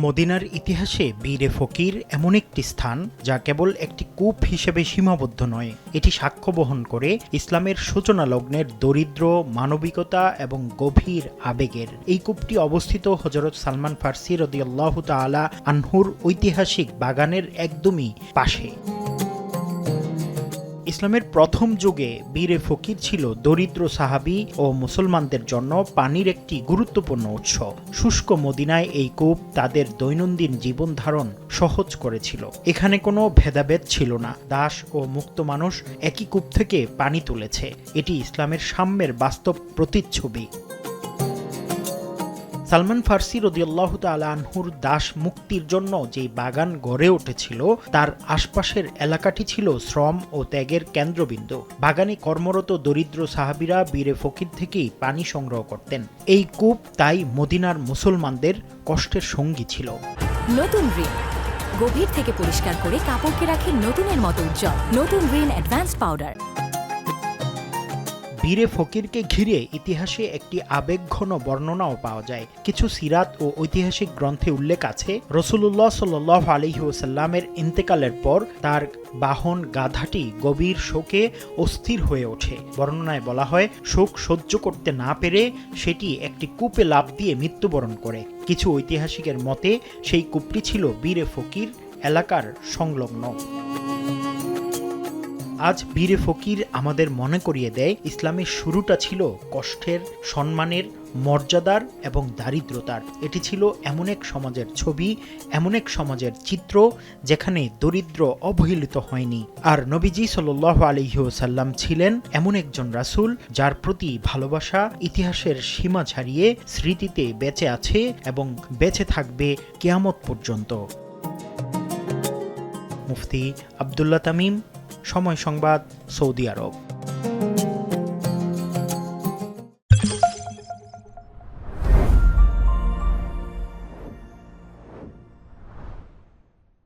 মদিনার ইতিহাসে বীরে ফকির এমন একটি স্থান যা কেবল একটি কূপ হিসেবে সীমাবদ্ধ নয়, এটি সাক্ষ্য বহন করে ইসলামের সূচনা লগ্নের দরিদ্র, মানবিকতা এবং গভীর আবেগের। এই কূপটি অবস্থিত হযরত সালমান ফার্সি রাদিয়াল্লাহু তাআলা আনহুর ঐতিহাসিক বাগানের একদমই পাশে। ইসলামের প্রথম যুগে বীরে ফকির ছিল দরিদ্র সাহাবী ও মুসলমানদের জন্য পানির একটি গুরুত্বপূর্ণ উৎস। শুষ্ক মদিনায় এই কূপ তাদের দৈনন্দিন জীবন ধারণ সহজ করেছিল। এখানে কোনো ভেদাভেদ ছিল না, দাস ও মুক্ত মানুষ একই কূপ থেকে পানি তুলেছে। এটি ইসলামের সাম্যের বাস্তব প্রতিচ্ছবি। সালমান ফার্সি রাদিয়াল্লাহু তাআলা আনহুর দাস মুক্তির জন্য যে বাগান গড়ে উঠেছিল তার আশপাশের এলাকাটি ছিল শ্রম ও ত্যাগের কেন্দ্রবিন্দু। বাগানে কর্মরত দরিদ্র সাহাবীরা বীরে ফকির থেকেই পানি সংগ্রহ করতেন। এই কূপ তাই মদিনার মুসলমানদের কষ্টের সঙ্গী ছিল। নতুন রিন গভীর থেকে পরিষ্কার করে কাপড়কে রাখে নতুনের মতো উজ্জ্বল। নতুন রিন অ্যাডভান্সড পাউডার। বীরে ফকিরকে ঘিরে ইতিহাসে একটি আবেগঘন বর্ণনাও পাওয়া যায়। কিছু সিরাত ও ঐতিহাসিক গ্রন্থে উল্লেখ আছে, রাসূলুল্লাহ সাল্লাল্লাহু আলাইহি ওয়াসাল্লামের ইন্তেকালের পর তার বাহন গাধাটি গভীর শোকে অস্থির হয়ে ওঠে। বর্ণনায় বলা হয়, শোক সহ্য করতে না পেরে সেটি একটি কূপে লাফ দিয়ে মৃত্যুবরণ করে। কিছু ঐতিহাসিকের মতে সেই কূপটি ছিল বীরে ফকির এলাকার সংলগ্ন। আজ বীরে ফকির আমাদের মনে করিয়ে দেয়, ইসলামের শুরুটা ছিল কষ্টের, সম্মানের, মর্যাদার এবং দারিদ্রতার। এটি ছিল এমন এক সমাজের ছবি, এমন এক সমাজের চিত্র যেখানে দরিদ্র অবহেলিত হয়নি। আর নবীজি সাল্লাল্লাহু আলাইহি ওয়াসাল্লাম ছিলেন এমন একজন রাসূল যার প্রতি ভালোবাসা ইতিহাসের সীমা ছাড়িয়ে স্মৃতিতে বেঁচে আছে এবং বেঁচে থাকবে কিয়ামত পর্যন্ত। মুফতি আব্দুল্লাহ তামিম, সময় সংবাদ, সৌদি আরব।